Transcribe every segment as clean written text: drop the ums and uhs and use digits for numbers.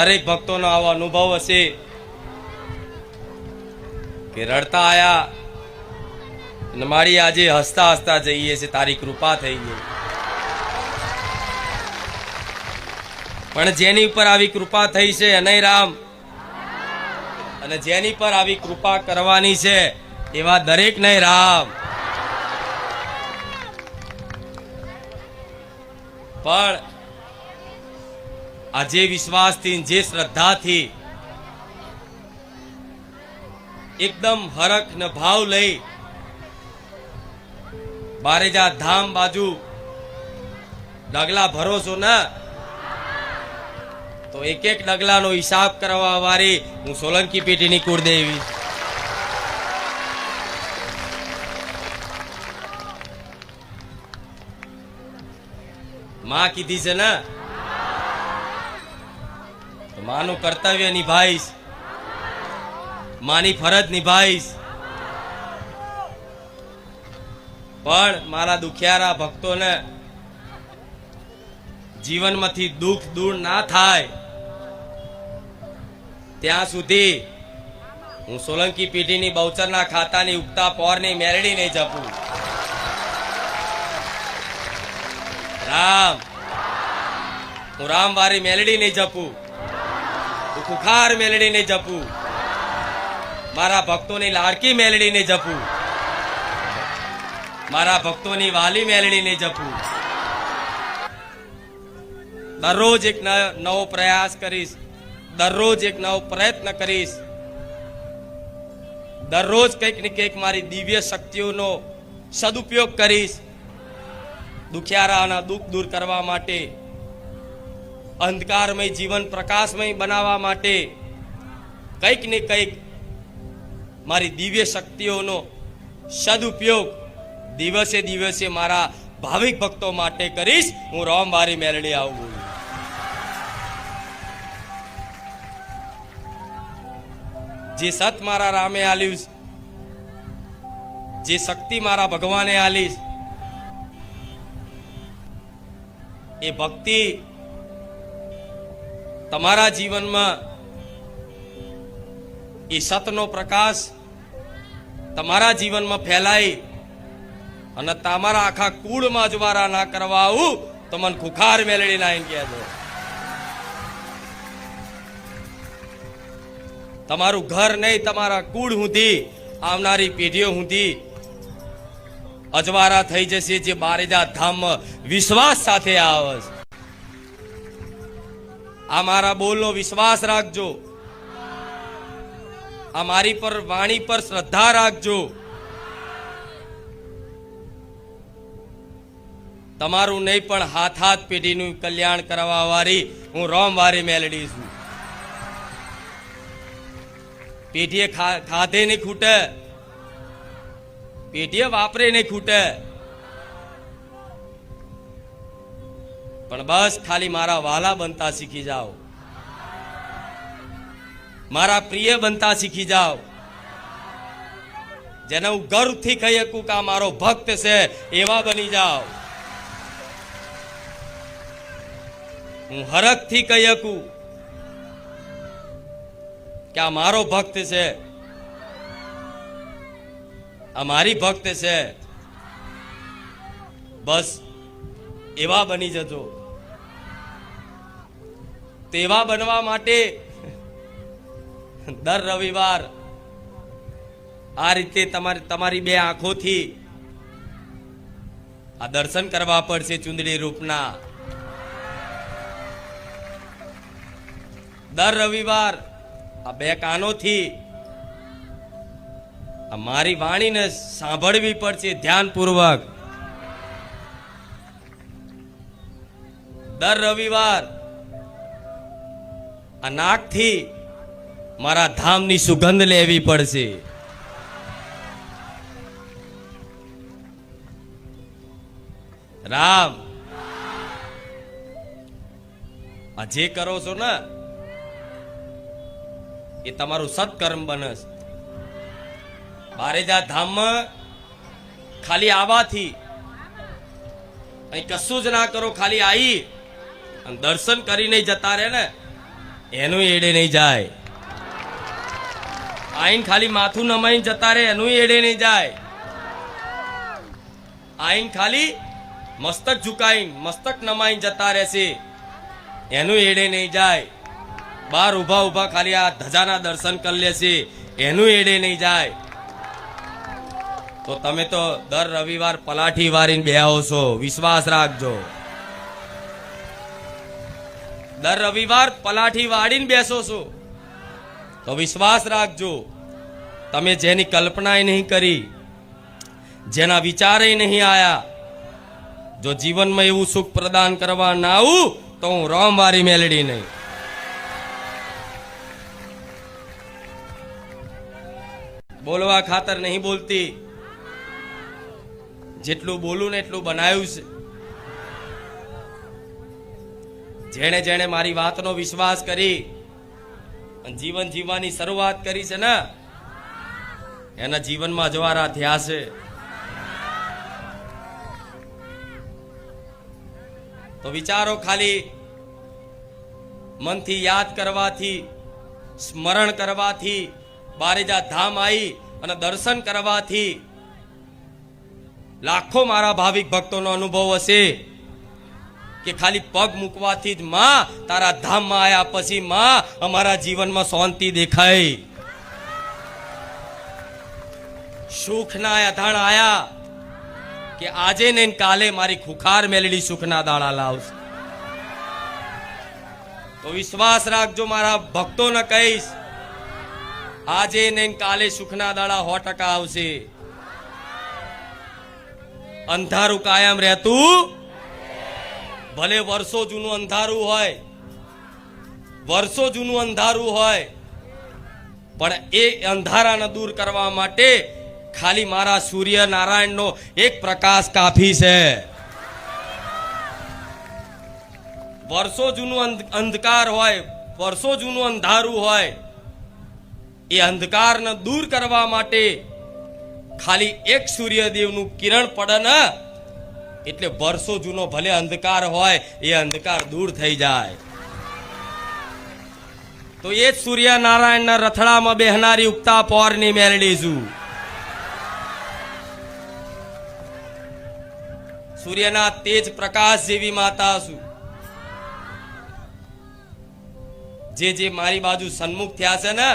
દરેક ભક્તોનો આવો અનુભવ હશે કે રડતા આયા અને મારી આજે હસતા હસતા જઈએ છે, તારી કૃપા થઈ ગઈ. પણ જેની ઉપર આવી કૃપા થઈ છે અને રામ, અને જેની પર આવી કૃપા કરવાની છે એવા દરેક ને રામ. પણ આ જે વિશ્વાસથી, જે શ્રદ્ધાથી એકદમ હરખ ને ભાવ લઈ બારેજા ધામ બાજુ ડગલા ભરો છો ને, તો એક એક ડગલાનો હિસાબ કરવા વાળી હું સોલંકી પેઢીની કુળદેવી. માં કીધી છે ને, તો માનું કર્તવ્ય નિભાઈશ, માની ફરજ નિભાઈશ. પણ મારા દુખિયારા ભક્તોને જીવનમાંથી દુઃખ દૂર ના થાય ત્યાં સુધી હું સોલંકી પેઢીની બહુચરના ખાતાની ઉગતા પોરની મેરડી નહીં જપું. રામ, હું રામવારી મેલડી નહીં જપું, હું ખુખાર મેલડી નહીં જપું, મારા ભક્તોની લાડકી મેલડી નહીં જપું, મારા ભક્તોની વાલી મેલડી નહીં જપું. દરરોજ એક નવો પ્રયાસ કરીશ, દરરોજ એક નવો પ્રયત્ન કરીશ, દરરોજ કંઈક ને કંઈક મારી દિવ્ય શક્તિઓનો સદુપયોગ કરીશ. દુખિયારાના દુઃખ દૂર કરવા માટે, અંધકારમય જીવન પ્રકાશમય બનાવવા માટે કંઈક ને કંઈક મારી દિવ્ય શક્તિઓનો સદુપયોગ દિવસે દિવસે મારા ભાવિક ભક્તો માટે કરીશ. હું રામવારી મેલડી આવું. જે સત મારા રામે આલ્યું, જે શક્તિ મારા ભગવાને આલી, એ ભક્તિ તમારા જીવનમાં, એ સતનો પ્રકાશ તમારા જીવનમાં ફેલાય અને તમારા આખા કુળમાં અજવાળા ના કરવા આવું તો મને ખુખાર મેલડી ના કહેજો. તમારું ઘર નહીં, તમારા કુળ સુધી, આવનારી પેઢીઓ સુધી અજવાળા થઈ જશે જે બારેજા ધામમાં વિશ્વાસ સાથે આવે. આ મારા બોલનો વિશ્વાસ રાખજો, આ મારી પર વાણી પર શ્રદ્ધા રાખજો. તમારું નહીં પણ હાથ હાથ પેઢીનું કલ્યાણ કરવા વાળી હું રામવારી મેલડી છું. પેઢીએ ખાધે નહીં ખૂટે, પેઢીએ વાપરે નહીં ખૂટે, પણ બસ ખાલી મારા વાલા બનતા શીખી જાઓ, મારા પ્રિય બનતા શીખી જાઓ, જેને હું ગર્વથી કહી શકું કે આ મારો ભક્ત છે એવા બની જાઓ. હું હરખથી કહી શકું કે આ મારો ભક્ત છે, આ મારી ભક્ત છે. બસ એવા બની જજો. તેવા બનવા માટે દર રવિવાર આ રીતે તમારી બે આંખોથી આ દર્શન કરવા પડશે ચુંદડી રૂપના. દર રવિવાર આ બે કાનોથી આ મારી વાણીને સાંભળવી પડશે ધ્યાનપૂર્વક. દર રવિવાર આ નાકથી મારા ધામની સુગંધ લેવી પડશે. રામ, આ જે કરો છો ને એ તમારું સત્કર્મ બને. બારેજા ધામમાં ખાલી આવવાથી અહીં કશું જ ના કરો, ખાલી આવી અને દર્શન કરીને જતા રહે ને એનું એડે નહીં જાય. આઈન ખાલી માથું નમાઈને જતા રહે એનું એડે નહીં જાય. આઈન ખાલી મસ્તક ઝુકાઈને મસ્તક નમાઈને જતા રહેશે એનું એડે નહીં જાય. બાર ઉભા ઉભા ખાલી આ ધજાના દર્શન કરી લેશે એનું એડે નહીં જાય. તો તમે તો દર રવિવાર પલાઠી વારીને બેહો છો, વિશ્વાસ રાખજો. દર રવિવાર પલાઠી વાળીને બેસો છો તો વિશ્વાસ રાખજો. તમે જેની કલ્પના નહીં કરી, જેના વિચારે નહીં આયા, જો જીવનમાં એવું સુખ પ્રદાન કરવા ના આવું તો હું રામવારી મેલડી નહીં. બોલવા ખાતર નહીં બોલતી, જેટલું બોલું ને એટલું બનાવ્યું છે. જેણે જેણે મારી વાતનો વિશ્વાસ કરી અને જીવન જીવવાની શરૂઆત કરી છે ને એના જીવનમાં જવારા થયા છે. તો વિચારો ખાલી મનથી યાદ કરવાથી, સ્મરણ કરવાથી, બારેજા ધામ આવી અને દર્શન કરવાથી લાખો મારા ભાવિક ભક્તોનો અનુભવ હશે કે ખાલી પગ મૂકવાથી જ માં તારા ધામમાં આયા પછી માં અમારા જીવનમાં શાંતિ દેખાય, સુખના અધાણ આયા કે આજે ને કાલે મારી ખુખાર મેલડી સુખના દાડા લાવશે. તો વિશ્વાસ રાખજો, મારા ભક્તોને કહીશ, આજે ને કાલે સુખના દાડા 100% આવશે. અંધારું કાયમ રહેતું, ભલે વર્ષો જૂનું અંધારું હોય, વર્ષો જૂનું અંધારું હોય, પણ એ અંધારાને દૂર કરવા માટે ખાલી મારા સૂર્ય નારાયણનો એક પ્રકાશ કાફી છે. વર્ષો જૂનું અંધકાર હોય, વર્ષો જૂનું અંધારું હોય, એ અંધકારને દૂર કરવા માટે ખાલી એક સૂર્યદેવનું કિરણ પડે ને એટલે વર્ષો જૂનો ભલે અંધકાર હોય એ અંધકાર દૂર થઈ જાય. તો એ જ સૂર્ય નારાયણના રથડામાં બેહનારી ઉગતા પોરની મેલડી છું. સૂર્યના તેજ પ્રકાશ જેવી માતા છું. જે જે મારી બાજુ સન્મુખ થયા છે ને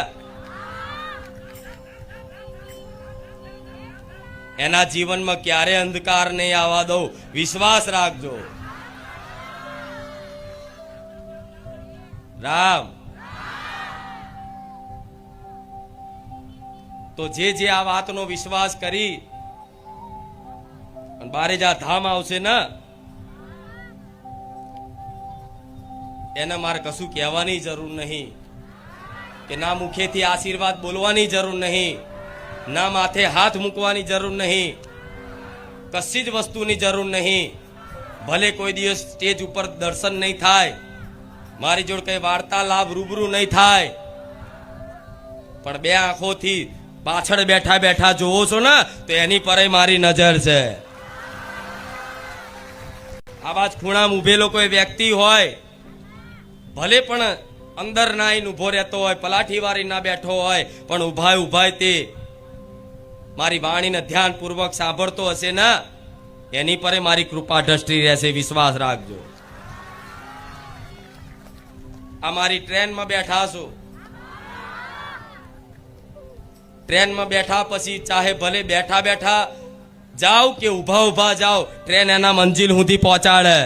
એના જીવનમાં ક્યારે અંધકાર નહીં આવવા દઉં, વિશ્વાસ રાખજો. રામ. તો જે જે આ વાતનો વિશ્વાસ કરી બારેજા ધામ આવશે ને એને મારે કશું કહેવાની જરૂર નહીં, કે ના મુખેથી આશીર્વાદ બોલવાની જરૂર નહીં, ના માથે હાથ મૂકવાની જરૂર નહીં, કશી જ વસ્તુની જરૂર નહીં. ભલે કોઈ દિવસ સ્ટેજ ઉપર દર્શન નહીં થાય, મારી જોડે કઈ વાર્તાલાપ રૂબરૂ નહીં થાય, પણ બે આંખોથી પાછળ બેઠા બેઠા જોવો છો ને તો એની પર મારી નજર છે. આવા જ ખૂણામાં ઉભેલો કોઈ વ્યક્તિ હોય, ભલે પણ અંદર નાઈને ઉભો રહેતો હોય, પલાઠી વારી ના બેઠો હોય, પણ ઉભાય ઉભાય તે મારી વાણીને ધ્યાનપૂર્વક સાંભળતો હશે ને એની પર મારી કૃપા દ્રષ્ટિ રહેશે, વિશ્વાસ રાખજો. આ મારી ટ્રેનમાં બેઠા છો, ટ્રેનમાં બેઠા પછી ચાહે ભલે બેઠા બેઠા જાઓ કે ઉભા ઉભા જાઓ, ટ્રેન એના મંજિલ સુધી પહોંચાડે.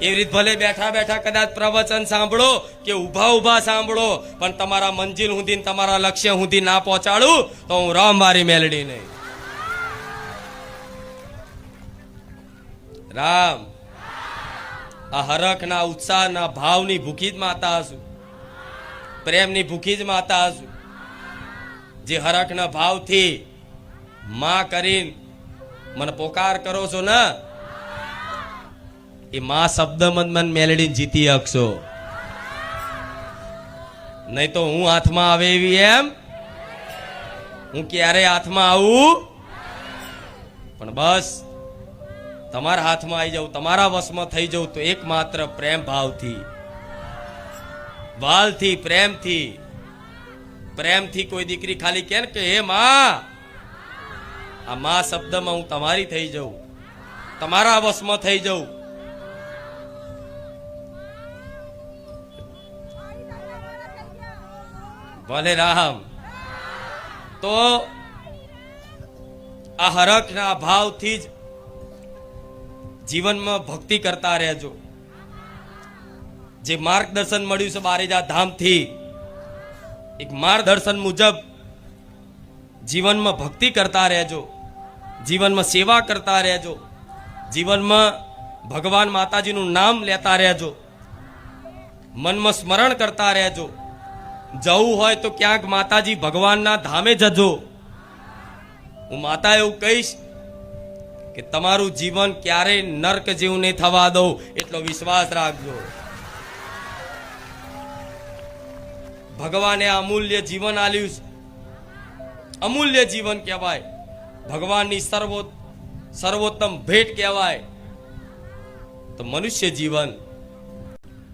એવી રીત ભલે બેઠા બેઠા કદાચ પ્રવચન સાંભળો કે ઉભા ઉભા સાંભળો, પણ તમારા મંજિલ સુધી તમારા લક્ષ્ય સુધી ના પહોંચાડું તો હું રામવારી મેલડી નહીં. રામ. આ હરખના ઉત્સાહના ભાવની ભૂખી જ માતા છું, પ્રેમની ભૂખી જ માતા છું. જે હરખના ભાવથી માં કરીને મને પોકાર કરો છો ને એ માં શબ્દ મન મેલડી જીતી શકશો. નહીં તો હું હાથમાં આવે એવી એમ હું ક્યારે હાથમાં આવું, પણ બસ તમારા હાથમાં આવી જાઉં, તમારા વશમાં થઈ જાઉં તો એકમાત્ર પ્રેમ ભાવથી. વાલથી, પ્રેમથી કોઈ દીકરી ખાલી કે ને કે હે માં, આ માં શબ્દમાં હું તમારી થઈ જાઉં, તમારા વશમાં થઈ જાઉં. ભલે રામ. તો આ હરખના ભાવથી જ જીવનમાં ભક્તિ કરતા રહેજો. જે માર્ગદર્શન મળ્યું છે બારેજા ધામથી, એક માર્ગદર્શન મુજબ જીવનમાં ભક્તિ કરતા રહેજો, જીવનમાં સેવા કરતા રહેજો, જીવનમાં ભગવાન માતાજીનું નામ લેતા રહેજો, મનમાં સ્મરણ કરતા રહેજો. જવું હોય તો ક્યાંક માતાજી ભગવાનના ધામે જજો. હું માતા એવું કહીશ કે તમારું જીવન ક્યારેય નર્ક જેવું નહીં થવા દો, એટલો વિશ્વાસ રાખજો. ભગવાને અમૂલ્ય જીવન આલ્યું છે, અમૂલ્ય જીવન કહેવાય, ભગવાનની સર્વોત્તમ ભેટ કહેવાય. તો મનુષ્ય જીવન,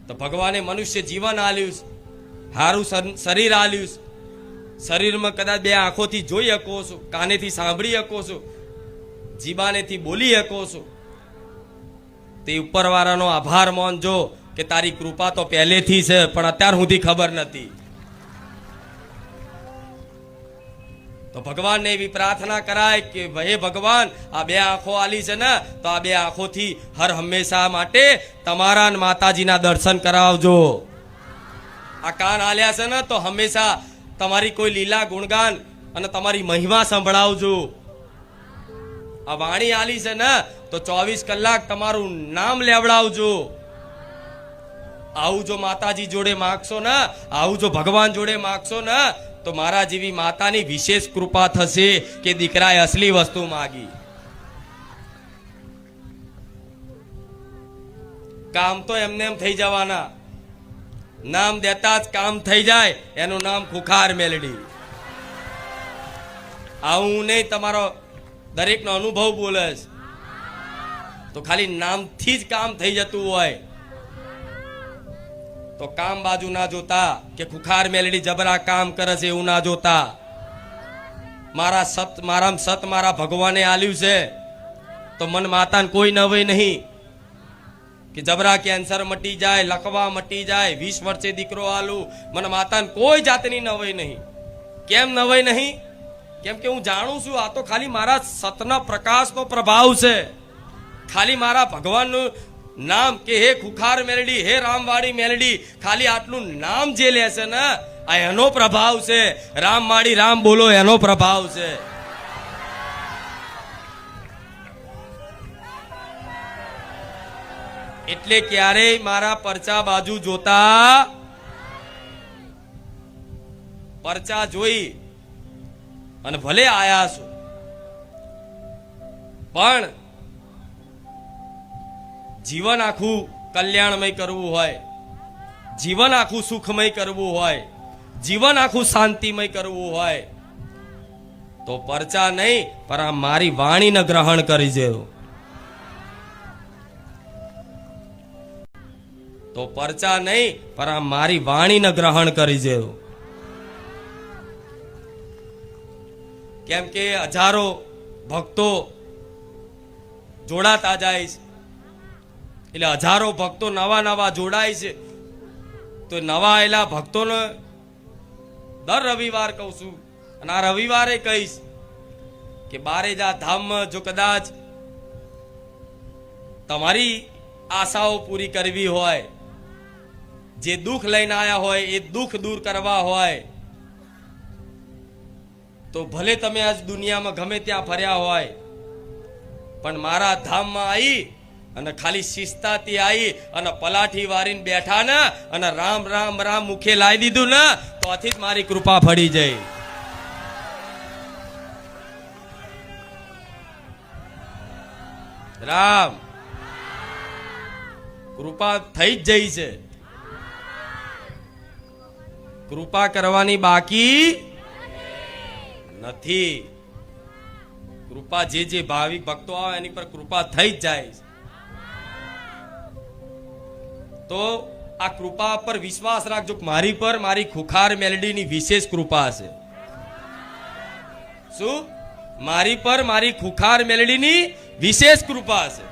તો ભગવાને મનુષ્ય જીવન આલ્યું છે, હારું શરીર આલ્યું છે. શરીરમાં કદાચ બે આંખોથી જોઈ શકો છો, કાનેથી સાંભળી શકો છો, જીબાનેથી બોલી શકો છો. તે ઉપરવાળાનો આભાર માનજો કે તારી કૃપા તો પહેલેથી છે, પણ અત્યાર સુધી ખબર નથી. તો ભગવાનને એવી પ્રાર્થના કરાય કે હે ભગવાન, આ બે આંખો આલી છે ને, તો આ બે આંખોથી હર હંમેશા માટે તમારા માતાજીના દર્શન કરાવજો. આ કાન આલ્યા છે ને, તો હંમેશા તમારી કોઈ લીલા ગુણગાન અને તમારી મહિમા સંભળાવજો. આ વાણી આલી છે ને, તો 24 કલાક તમારું નામ લેવડાવજો. આવું જો માતાજી જોડે માગશો ને, આવું જો ભગવાન જોડે માગશો ને, તો મારા જેવી માતાની વિશેષ કૃપા થશે કે દીકરાએ અસલી વસ્તુ માગી. કામ તો એમને એમ થઈ જવાના, નામ દેતા જ કામ થઈ જાય, એનું નામ ખુખાર મેલડી. આવું નહીં, તમારો દરેકનો અનુભવ બોલે છે. તો ખાલી નામથી જ કામ થઈ જતું હોય તો કામ બાજુ ના જોતા કે ખુખાર મેલડી જબરા કામ કરે છે એવું ના જોતા. મારા સત મારા ભગવાને આલ્યું છે, તો મન માતાને કોઈ નવાઈ નહીં કે જબરા કેન્સર મટી જાય, લકવા મટી જાય, 20 વર્ષે દીકરો આલું, મને માતાને કોઈ જાતની નવાઈ નહીં. કેમ નવાઈ નહીં? કેમ કે હું જાણું છું આ તો ખાલી મારા સતના પ્રકાશનો પ્રભાવ છે. ખાલી મારા ભગવાનનું નામ કે હે ખુખાર મેલડી, હે રામવાડી મેલડી, ખાલી આટલું નામ જે લેશે ને, આ એનો પ્રભાવ છે. રામવાડી રામ બોલો એનો પ્રભાવ છે. એટલે ક્યારેય મારા પરચા બાજુ જોતા, પરચા જોઈ અને ભલે આયા છો, પણ જીવન આખું કલ્યાણમય કરવું હોય, જીવન આખું સુખમય કરવું હોય, જીવન આખું શાંતિમય કરવું હોય, તો પરચા નહીં પણ આ મારી વાણીને ગ્રહણ કરી જેવું. તો પરચા નહીં પણ આ મારી વાણીને ગ્રહણ કરી જેવું. કેમ કે હજારો ભક્તો જોડાતા જાય છે, એટલે હજારો ભક્તો નવા નવા જોડાય છે. તો નવા આવેલા ભક્તોને દર રવિવાર કહું છું, અને આ રવિવારે કહીશ કે બારેજા ધામમાં જો કદાચ તમારી આશાઓ પૂરી કરવી હોય, જે દુઃખ લઈને આવ્યા હોય એ દુઃખ દૂર કરવા હોય, તો ભલે તમે આજ દુનિયામાં ગમે ત્યાં ફર્યા હોય, પણ મારા ધામમાં આવી અને ખાલી શિસ્તાથી આવી અને પલાઠી વારીને બેઠા ને અને રામ રામ રામ મુખે લાવી દીધું ને, તો આથી જ મારી કૃપા ફળી જાય. રામ કૃપા થઈ જ જઈ છે. કૃપા કરવાની બાકી નથી. કૃપા જે ભાવિક ભક્તો આવે એની પર કૃપા થઈ જ જાય. તો આ કૃપા પર વિશ્વાસ રાખજો. મારી પર મારી ખુખાર મેલડીની વિશેષ કૃપા છે. શું? મારી પર મારી ખુખાર મેલડીની વિશેષ કૃપા છે.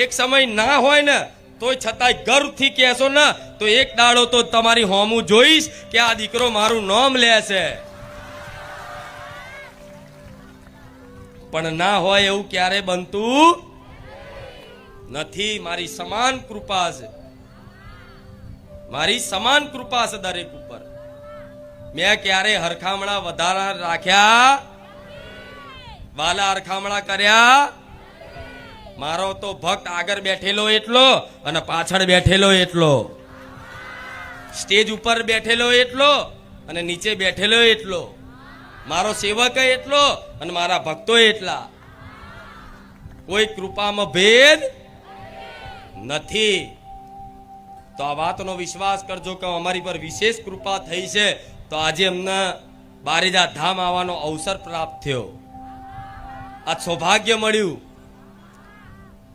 એક સમય ના હોય ને તોય છતાંય ગર્વથી કહેશો ને તો એક દાડો તો તમારી હોમું જોઈશ કે આ દીકરો મારું નામ લે છે. પણ ના હોય એવું ક્યારે બનતું નથી. મારી સમાન કૃપા છે. મારી સમાન કૃપા છે દરેક ઉપર. મેં ક્યારે હરખામણા વધારા રાખ્યા? વાલા હરખામણા કર્યા? મારો તો ભક્ત આગળ બેઠેલો એટલો અને પાછળ બેઠેલો એટલો, સ્ટેજ ઉપર બેઠેલો એટલો અને નીચે બેઠેલો એટલો, મારો સેવક એટલો અને મારા ભક્તો એટલા. કોઈ કૃપામાં ભેદ નથી. તો આ વાતનો વિશ્વાસ કરજો કે અમારી પર વિશેષ કૃપા થઈ છે. તો આજે અમને બારેજા ધામ આવવાનો અવસર પ્રાપ્ત થયો, આ સૌભાગ્ય મળ્યું.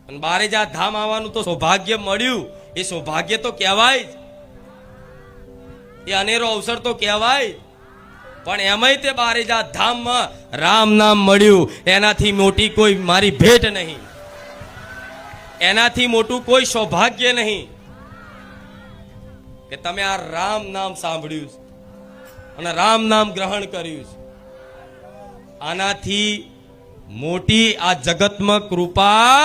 અને બારેજા ધામ આવવાનું તો સૌભાગ્ય મળ્યું, એ સૌભાગ્ય તો કહેવાય જ, એ અનેરો અવસર તો કહેવાય. પણ એમાંય તે બારેજા ધામમાં રામ નામ મળ્યું, એનાથી મોટી કોઈ મારી ભેટ નહીં, એનાથી મોટું કોઈ સૌભાગ્ય નહીં કે તમે આ રામ નામ સાંભળ્યું અને રામ નામ ગ્રહણ કર્યું. આનાથી મોટી આ જગતમાં કૃપા